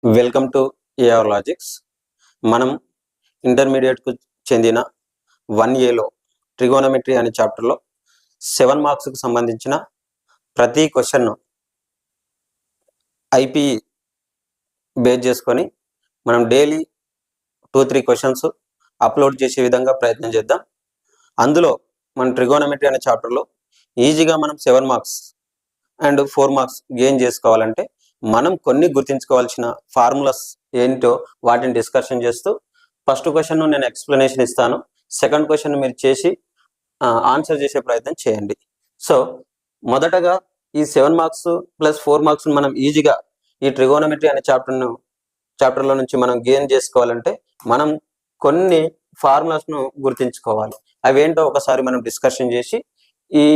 Welcome to AR logics. మనం ఇంటర్మీడియట్కు చెందిన 1Aలో trigonometry అనే చాప్టర్లో 7 మార్క్స్కు సంబంధించిన ప్రతి క్వశ్చన్ను ఐపీఈ బేస్ చేసుకొని మనం డైలీ 2-3 క్వశ్చన్స్ అప్లోడ్ చేసే విధంగా ప్రయత్నం చేద్దాం. అందులో మన ట్రిగోనమెట్రీ అనే చాప్టర్లో ఈజీగా మనం 7 మార్క్స్ అండ్ 4 మార్క్స్ గెయిన్ చేసుకోవాలంటే మనం కొన్ని గుర్తించుకోవాల్సిన ఫార్ములాస్ ఏంటో వాటిని డిస్కషన్ చేస్తూ ఫస్ట్ క్వశ్చన్ నేను ఎక్స్ప్లెనేషన్ ఇస్తాను, సెకండ్ క్వశ్చన్ మీరు చేసి ఆన్సర్ చేసే ప్రయత్నం చేయండి. సో మొదటగా ఈ 7 మార్క్స్ ప్లస్ 4 మార్క్స్ మనం ఈజీగా ఈ ట్రిగోనమెట్రీ అనే చాప్టర్లో నుంచి మనం గెయిన్ చేసుకోవాలంటే మనం కొన్ని ఫార్ములాస్ను గుర్తించుకోవాలి. అవేంటో ఒకసారి మనం డిస్కషన్ చేసి ఈ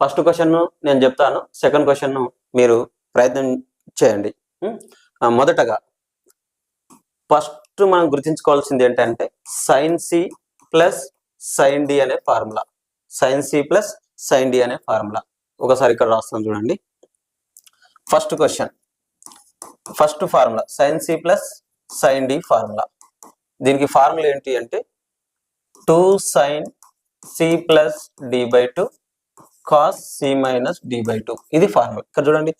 ఫస్ట్ క్వశ్చన్ నేను చెప్తాను, సెకండ్ క్వశ్చన్ మీరు ప్రయత్నం చేయండి. మొదటగా ఫస్ట్ మనం గుర్తించుకోవాల్సింది ఏంటంటే sine C plus sine D అనే formula. Sine C plus sine D అనే ఫార్ములా ఒకసారి ఇక్కడ రాస్తాను చూడండి. First question, first formula sine C plus sine D formula. దీనికి ఫార్ములా ఏంటి అంటే 2 sin c plus D by 2 cos C minus D by 2. ఇది ఫార్ములా. ఇక్కడ చూడండి,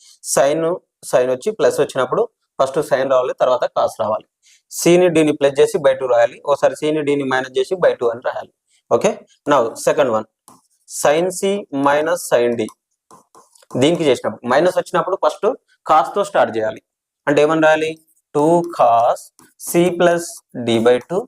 సైన్ వచ్చి ప్లస్ వచ్చినప్పుడు ఫస్ట్ సైన్ రావాలి, తర్వాత కాస్ రావాలి. సిని డిని ప్లస్ చేసి బై 2 రాయాలి, ఒకసారి సిని డిని మైనస్ చేసి బై 2 అని రాయాలి. Okay, now second one sine C minus sine D. దీనికి చేసినప్పుడు మైనస్ వచ్చినప్పుడు ఫస్ట్ కాస్ తో స్టార్ట్ చేయాలి. అంటే ఏమని రాయాలి, 2 cos C plus D by 2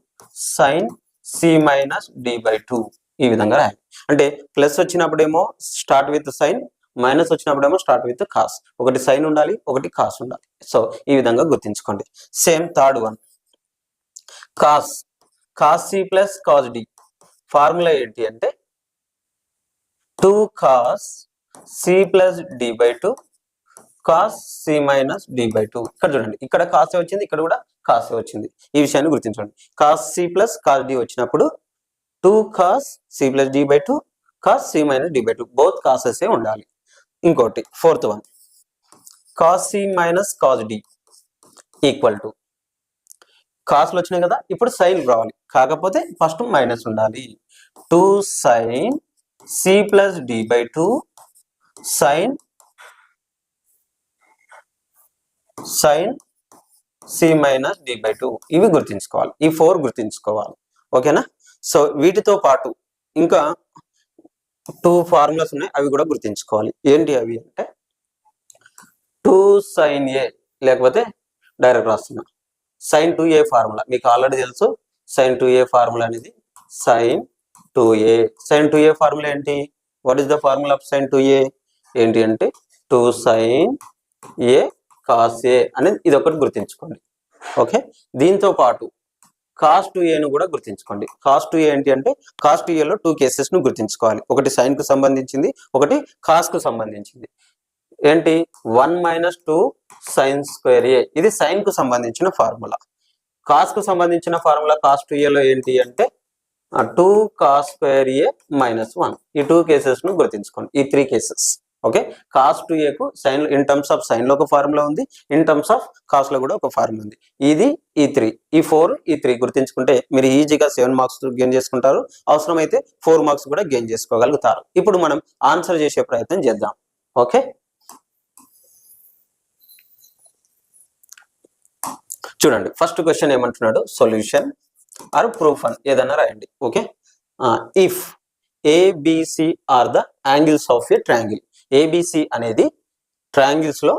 sine C minus D by 2. ఈ విధంగా రాయాలి. అంటే ప్లస్ వచ్చినప్పుడేమో స్టార్ట్ విత్ సైన్, మైనస్ వచ్చినప్పుడేమో స్టార్ట్ విత్ కాస్. ఒకటి సైన్ ఉండాలి, ఒకటి కాస్ ఉండాలి. సో ఈ విధంగా గుర్తించుకోండి. Same third one cos C plus cos D. Formula ఏంటి అంటే 2 cos C plus D by 2 cos C minus D by 2. ఇక్కడ చూడండి, ఇక్కడ కాసే వచ్చింది, ఇక్కడ కూడా కాసే వచ్చింది. ఈ విషయాన్ని గుర్తించండి. Cos C plus cos D వచ్చినప్పుడు 2 cos C plus D by 2 cos C minus D by 2 both cases ఉండాలి. ఇంకోటి fourth one cos C minus cos D equal to, కాస్లు వచ్చినాయి కదా, ఇప్పుడు సైన్ రావాలి, కాకపోతే ఫస్ట్ మైనస్ ఉండాలి. 2 sine C plus D by 2 sine C minus D by 2. ఇవి గుర్తించుకోవాలి, ఈ 4 గుర్తించుకోవాలి. ఓకేనా? సో వీటితో పాటు ఇంకా 2 ఫార్ములాస్ ఉన్నాయి, అవి కూడా గుర్తించుకోవాలి. ఏంటి అవి అంటే 2 సైన్ ఏ, లేకపోతే డైరెక్ట్ రాస్తున్నా సైన్ 2a ఫార్ములా. మీకు ఆల్రెడీ తెలుసు సైన్ 2a ఫార్ములా అనేది sine 2a. Sine 2a formula ఏంటి, what is the formula of sine 2a ఏంటి అంటే 2 సైన్ ఏ కాస్ ఏ అనేది, ఇది ఒకటి గుర్తించుకోండి. ఓకే, దీంతో పాటు కాస్ 2a ను కూడా గుర్తించుకోండి. కాస్ 2a ఏంటి అంటే కాస్ 2a లో 2 కేసెస్ ను గుర్తించుకోవాలి. ఒకటి సైన్ కు సంబంధించింది, ఒకటి కాస్ కు సంబంధించింది. ఏంటి 1 మైనస్ 2 సైన్ స్క్వేర్ ఏ, ఇది సైన్ కు సంబంధించిన ఫార్ములా. కాస్ కు సంబంధించిన ఫార్ములా కాస్ 2a లో ఏంటి అంటే 2 కాస్ స్క్వేర్ ఏ మైనస్ 1. ఈ 2 కేసెస్ ను గుర్తించుకోండి, ఈ 3 కేసెస్. ఓకే, కాస్ 2a కు sine in terms of sine లో ఒక ఫార్ములా ఉంది, ఇన్ టర్మ్స్ ఆఫ్ కాస్ లో కూడా ఒక ఫార్ములా ఉంది. ఇది ఈ 3, ఈ 4, ఈ 3 గుర్తించుకుంటే మీరు ఈజీగా 7 మార్క్స్ గెయిన్ చేసుకుంటారు. అవసరమైతే 4 మార్క్స్ కూడా గెయిన్ చేసుకోగలుగుతారు. ఇప్పుడు మనం ఆన్సర్ చేసే ప్రయత్నం చేద్దాం. ఓకే, చూడండి, ఫస్ట్ క్వశ్చన్ ఏమంటున్నాడు, సొల్యూషన్ ఆర్ ప్రూఫ్ అని ఏదైనా రాయండి. Okay, if ABC are the angles of a triangle. ABC అనేది ట్రయాంగిల్స్ లో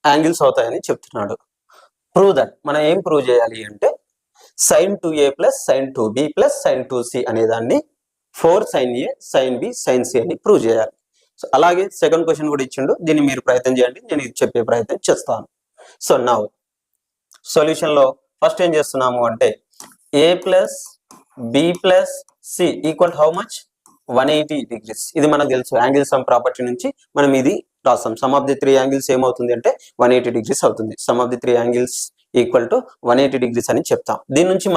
యాంగిల్స్ అవుతాయని చెప్తున్నాడు. ప్రూవ్ దట్, మనం ఏం ప్రూవ్ చేయాలి అంటే sine 2a plus sine 2b plus sine 2c అనే దాన్ని 4 sine A sine B sine C అని ప్రూవ్ చేయాలి. సో అలాగే సెకండ్ క్వశ్చన్ కూడా ఇచ్చిండు, దీన్ని మీరు ప్రయత్నం చేయండి, నేను ఇది చెప్పే ప్రయత్నం చేస్తాను. సో నౌ సొల్యూషన్ లో ఫస్ట్ ఏం చేస్తున్నాము అంటే a plus B plus C equal how much 180 degrees. ఇది మనకు తెలుసు, యాంగిల్ సమ్ ప్రాపర్టీ నుంచి మనం ఇది రాస్తాం. సమ్ ఆఫ్ ది 3 యాంగిల్స్ ఏమవుతుంది అంటే 180 degrees అవుతుంది. Some of the 3 angles equal to 180 degrees అని చెప్తాం. దీని నుంచి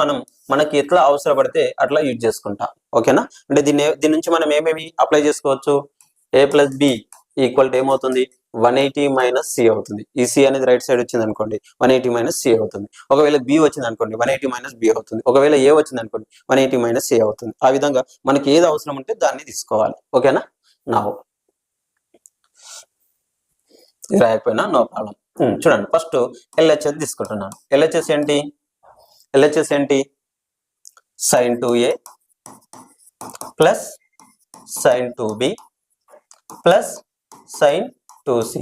మనకి ఎట్లా అవసరపడితే అట్లా యూజ్ చేసుకుంటాం. ఓకేనా? అంటే దీని నుంచి మనం ఏమేమి అప్లై చేసుకోవచ్చు, a plus B equal to ఏమవుతుంది 180 మైనస్ సి అవుతుంది. ఈ సి అనేది రైట్ సైడ్ వచ్చింది అనుకోండి 180 మైనస్ సి అవుతుంది. ఒకవేళ బి వచ్చింది అనుకోండి 180 మైనస్ బి అవుతుంది. ఒకవేళ ఏ వచ్చింది అనుకోండి 180 మైనస్ ఏ అవుతుంది. ఆ విధంగా మనకి ఏది అవసరం ఉంటే దాన్ని తీసుకోవాలి. ఓకేనా? నా రాయకపోయినా నో ప్రాబ్లం. చూడండి, ఫస్ట్ ఎల్హెచ్ఎస్ తీసుకుంటున్నాను. ఎల్హెచ్ఎస్ ఏంటి? ఎల్హెచ్ఎస్ ఏంటి? sin 2a plus sin 2b plus sin 2c.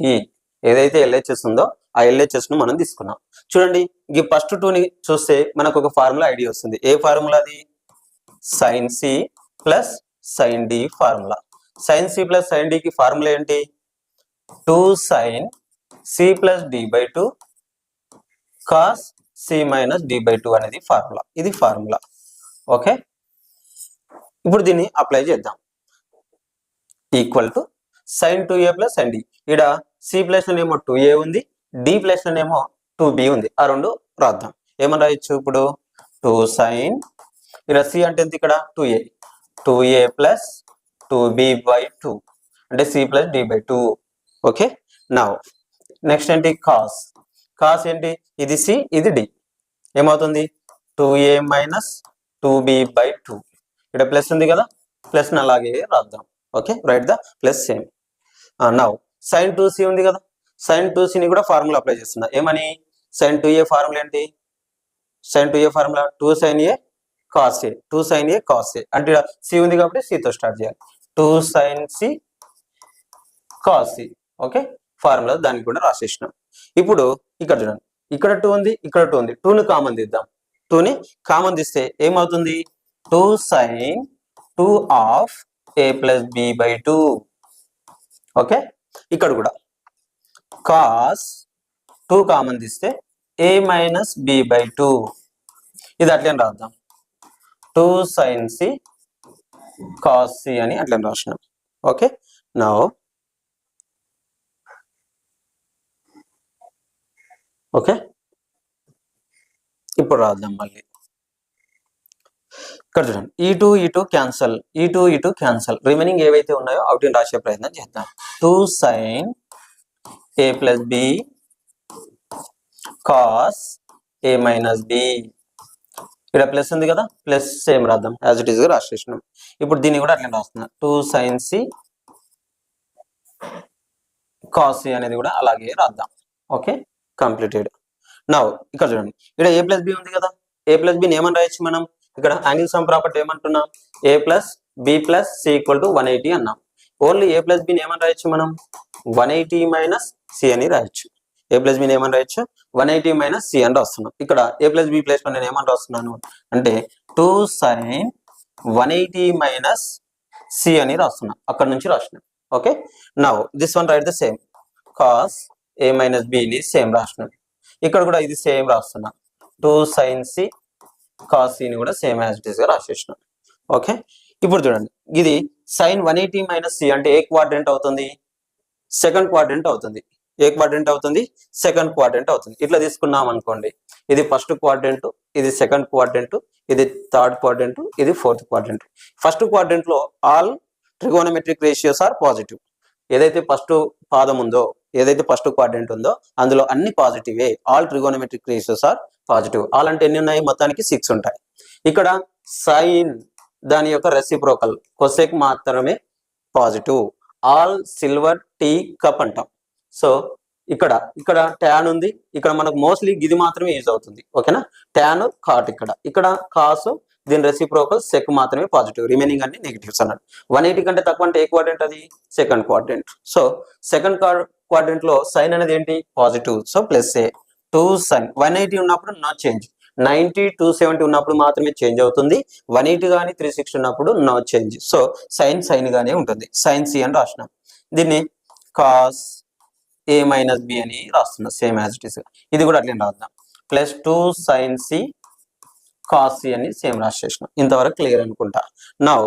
ఏదైతే ఎల్హెచ్ఎస్ ఉందో ఆ ఎల్హెచ్ఎస్ ను మనం తీసుకున్నాం. చూడండి, ఈ ఫస్ట్ 2ని చూస్తే మనకు ఒక ఫార్ములా ఐడియా వస్తుంది. ఏ ఫార్ములా అది? sin c plus sin d formula. sin c plus sin d కి ఫార్ములా ఏంటి? 2 sin c plus d by 2 cos c minus d by 2 అనేది ఫార్ములా. ఇది ఫార్ములా. ఓకే, ఇప్పుడు దీన్ని అప్లై చేద్దాం. Equal to sin 2a plus sin d. ఇక్కడ c plus ఏమో 2a ఉంది, d ప్లస్ ఏమో 2b ఉంది. ఆ రెండు రాద్దాం. ఏమని రాయొచ్చు ఇప్పుడు? 2 sin, ఇక్కడ c అంటే ఎంత? ఇక్కడ 2a, 2a plus 2b by 2 అంటే c plus d by 2. Okay, now next ఏంటి? కాస్. కాస్ ఏంటి? ఇది c, ఇది d. ఏమవుతుంది? 2a minus 2b by 2. ఇక్కడ ప్లస్ ఉంది కదా, ప్లస్ అలాగే రాద్దాం. Okay, right the plus same. Now sin 2c ఉంది కదా, sin 2c ని కూడా ఫార్ములా అప్లై చేస్తున్నా. ఏమని? sin 2a ఫార్ములా ఏంటి? sin 2a formula 2 sin a cos a, 2 sin a cos a. అంటే ఇక్కడ c ఉంది కాబట్టి c తో స్టార్ట్ చేయాలి. 2 sin c cos c. Okay, formula దానికి కూడా రాసేసినాం. ఇప్పుడు ఇక్కడ చూడండి, ఇక్కడ 2 ఉంది, ఇక్కడ 2 ఉంది. 2ని కామన్ తీద్దాం. 2ని కామన్ తీస్తే ఏమవుతుంది? 2 sin 2 of a plus b by 2. Okay, ఇక్కడ కూడా cos 2 కామన్ తీస్తే a మైనస్ b బై 2. ఇది అట్లనే రాద్దాం. 2 sin c cos c అని అట్లనే రాసినాం. ఓకే, నౌ ఓకే, ఇప్పుడు రాద్దాం మళ్ళీ. ఇక్కడ చూడండి, ఈ2 క్యాన్సల్, ఈ2 క్యాన్సల్. రిమైనింగ్ ఏవైతే ఉన్నాయో వాటిని రాసే ప్రయత్నం చేద్దాం. 2 sin a plus b cos a minus b. ఇక్కడ ప్లస్ ఉంది కదా, ప్లస్ సేమ్ రాద్దాం, యాజ్ ఇట్ ఈస్ గా రాసేసినాం. ఇప్పుడు దీన్ని కూడా అట్లా రాస్తున్నా. 2 sin c cos c అనేది కూడా అలాగే రాద్దాం. Okay, completed. నౌ ఇక్కడ చూడండి, ఇక్కడ a ప్లస్ b ఉంది కదా, a ప్లస్ b ఏమని రాయొచ్చు మనం? ఇక్కడ యాంగిల్ సమ్ ప్రాపర్టీ ఏమంటున్నాం? a plus b plus c equal to 180 అన్నాం. ఓన్లీ a ప్లస్ b ఏమని రాయొచ్చు మనం? 180 మైనస్ c అని రాయొచ్చు. a ప్లస్ b ఏమని రాయొచ్చు? 180 మైనస్ c అని రాస్తున్నాం. ఇక్కడ a ప్లస్ b ప్లస్ నేను ఏమని రాస్తున్నాను అంటే 2 sin 180 మైనస్ c అని రాస్తున్నా. అక్కడ నుంచి రాసిన. Okay, now this one right the same. Cos a minus b ని సేమ్ రాసినాం. ఇక్కడ కూడా ఇది సేమ్ రాస్తున్నా. 2 sin c cos c ని కూడా సేమ్ యాజ్ ఇట్ ఈస్ గా రాసేసినాం. ఓకే, ఇప్పుడు చూడండి, ఇది sin 180 మైనస్ c అంటే ఏ క్వాడ్రంట్ అవుతుంది? సెకండ్ క్వాడ్రంట్ అవుతుంది. ఏ క్వాడ్రంట్ అవుతుంది? సెకండ్ క్వాడ్రంట్ అవుతుంది. ఇట్లా తీసుకున్నాం అనుకోండి, ఇది ఫస్ట్ క్వాడ్రంట్, ఇది సెకండ్ క్వాడ్రంట్, ఇది థర్డ్ క్వాడ్రంట్, ఇది ఫోర్త్ క్వాడ్రంట్. ఫస్ట్ క్వాడ్రంట్ లో all trigonometric ratios are positive. ఏదైతే ఫస్ట్ పాదం ఉందో, ఏదైతే ఫస్ట్ క్వాడ్రంట్ ఉందో అందులో అన్ని పాజిటివే. All trigonometric ratios are positive. All అంటే ఎన్ని ఉన్నాయి? మొత్తానికి 6 ఉంటాయి. ఇక్కడ సైన్ దాని యొక్క రెసిప్రోకల్ కొసెక్ మాత్రమే positive. All silver tea cup అంటాం. సో ఇక్కడ ట్యాన్ ఉంది, ఇక్కడ మనకు మోస్ట్లీ ఇది మాత్రమే యూజ్ అవుతుంది. ఓకేనా? ట్యాన్ కాట్, ఇక్కడ కాసు, దీని రెసిప్రోకల్ సెక్ మాత్రమే పాజిటివ్, రిమైనింగ్ అన్ని నెగిటివ్స్ అన్నాడు. 180 కంటే తక్కువ అంటే ఏ క్వాడ్రంట్ అది? Second quadrant. So second quadrant లో సైన్ అనేది ఏంటి? పాజిటివ్. సో ప్లస్ ఏ. 2 sin 180 ఉన్నప్పుడు నో చేంజ్, 90 270 ఉన్నప్పుడు మాత్రమే చేంజ్ అవుతుంది. 180 కానీ 360 ఉన్నప్పుడు నో చేంజ్. సో సైన్ గానే ఉంటుంది. సైన్ సి అని రాసినాం. దీన్ని కాస్ a మైనస్ b అని రాస్తున్నా, సేమ్ యాజ్ ఇట్ ఈస్. ఇది కూడా అట్లనే రాద్దాం. Plus 2 sin c cos c అని సేమ్ రాసేసినాం. ఇంతవరకు క్లియర్ అనుకుంటా. నౌ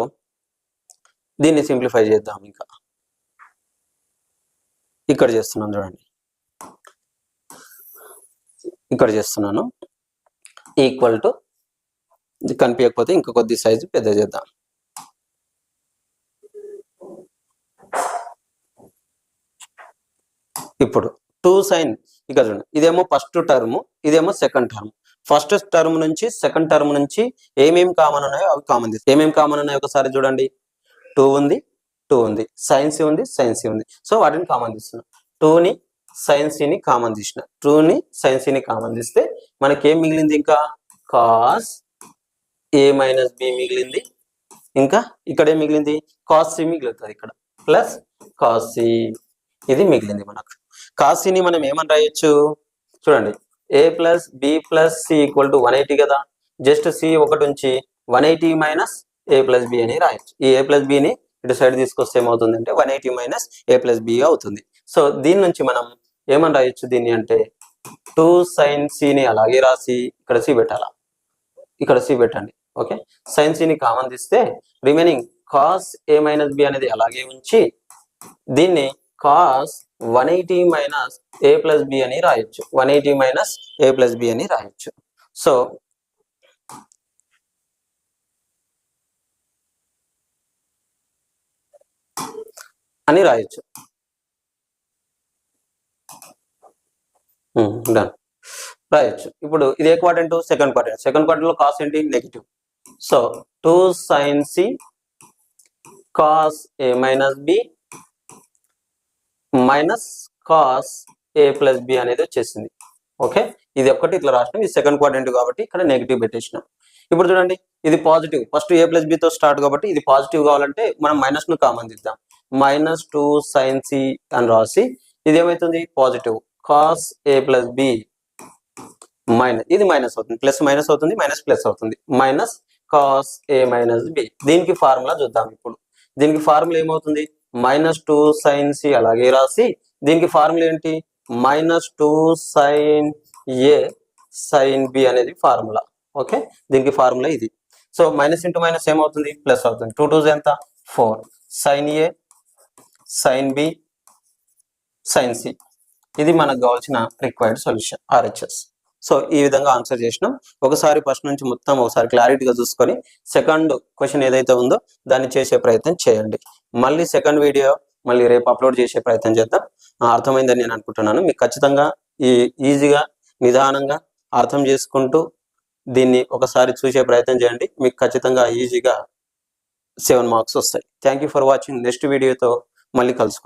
దీన్ని సింప్లిఫై చేద్దాం. ఇంకా ఇక్కడ చేస్తున్నాను చూడండి, ఇక్కడ చేస్తున్నాను. ఈక్వల్ టు, కనిపించకపోతే ఇంకా కొద్ది సైజు పెద్ద చేద్దాం. ఇప్పుడు 2 sin ఇక్కడ చూడండి, ఇదేమో ఫస్ట్ టర్మ్, ఇదేమో సెకండ్ టర్మ్. ఫస్ట్ టర్మ్ నుంచి సెకండ్ టర్మ్ నుంచి ఏమేమి కామన్ ఉన్నాయో అవి కామన్ తీసుకోండి. ఏమేమి కామన్ ఉన్నాయో ఒకసారి చూడండి. 2 ఉంది, 2 ఉంది, sin c ఉంది, sin c ఉంది. సో వాటిని కామన్ తీస్తున్నాం. 2ని sin c ని కామన్ తీసిన, 2ని sin c ని కామన్ తీస్తే మనకి ఏం మిగిలింది? ఇంకా cos a మైనస్ b మిగిలింది. ఇంకా ఇక్కడ ఏం మిగిలింది? cos c మిగులుతుంది ఇక్కడ, ప్లస్ cos c ఇది మిగిలింది మనకు. cos c ని మనం ఏమని రాయొచ్చు చూడండి, a plus b plus c equal to 180 కదా. జస్ట్ c ఒకటి ఉంచి 180 మైనస్ a ప్లస్ b అని రాయొచ్చు. ఈ a ప్లస్ b ని ఇటు సైడ్ తీసుకొస్తే ఏమవుతుందంటే 180 మైనస్ a ప్లస్ b అవుతుంది. సో దీని నుంచి మనం ఏమని రాయొచ్చు దీన్ని అంటే 2 sin c ని అలాగే రాసి ఇక్కడ c పెట్టాలా, ఇక్కడ c పెట్టండి. ఓకే, sin c ని కామన్ తీస్తే remaining cos a minus b అనేది అలాగే ఉంచి దీన్ని cos 180 minus a plus b అని రాయొచ్చు. 180 మైనస్ a ప్లస్ b అని రాయొచ్చు. సో అని రాయొచ్చు. డన్, రాయొచ్చు. ఇప్పుడు ఇది ఏ quadrant? Second quadrant. Second quadrant లో కాస్ ఏంటి? Negative. So 2 sin c cos a minus b minus cos a plus b అనేది వచ్చేసింది. ఓకే, ఇది ఒక్కటి ఇట్లా రాసినాం. ఇది సెకండ్ క్వాడ్రంట్ కాబట్టి ఇక్కడ నెగిటివ్ పెట్టేసినాం. ఇప్పుడు చూడండి, ఇది positive. First a plus b తో స్టార్ట్ కాబట్టి ఇది పాజిటివ్ కావాలంటే మనం మైనస్ ను కామన్ తీద్దాం. మైనస్ 2 sin c అని రాసి ఇది ఏమవుతుంది? Positive. Cos a plus b minus, ఇది మైనస్ అవుతుంది, ప్లస్ మైనస్ అవుతుంది, మైనస్ ప్లస్ అవుతుంది, minus cos a minus b. దీనికి ఫార్ములా చూద్దాం. ఇప్పుడు దీనికి ఫార్ములా ఏమవుతుంది? మైనస్ 2 sin c అలాగే రాసి దీనికి ఫార్ములా ఏంటి? Minus 2 sin a sin b అనేది ఫార్ములా. ఓకే, దీనికి ఫార్ములా ఇది. సో మైనస్ ఇంటూ మైనస్ ఏమవుతుంది? ప్లస్ అవుతుంది. 2 2 ఎంత? 4 sin a sin b sin c. ఇది మనకు కావాల్సిన రిక్వైర్డ్ సొల్యూషన్ RHS. సో ఈ విధంగా ఆన్సర్ చేసినాం. ఒకసారి ఫస్ట్ నుంచి మొత్తం ఒకసారి క్లారిటీగా చూసుకొని సెకండ్ క్వశ్చన్ ఏదైతే ఉందో దాన్ని చేసే ప్రయత్నం చేయండి. మళ్ళీ సెకండ్ వీడియో మళ్ళీ రేపు అప్లోడ్ చేసే ప్రయత్నం చేద్దాం. అర్థమైందని నేను అనుకుంటున్నాను. మీకు ఖచ్చితంగా ఈజీగా నిదానంగా అర్థం చేసుకుంటూ దీన్ని ఒకసారి చూసే ప్రయత్నం చేయండి. మీకు ఖచ్చితంగా ఈజీగా 7 మార్క్స్ వస్తాయి. Thank you for watching. Next వీడియోతో మళ్ళీ కలుసుకుందాం.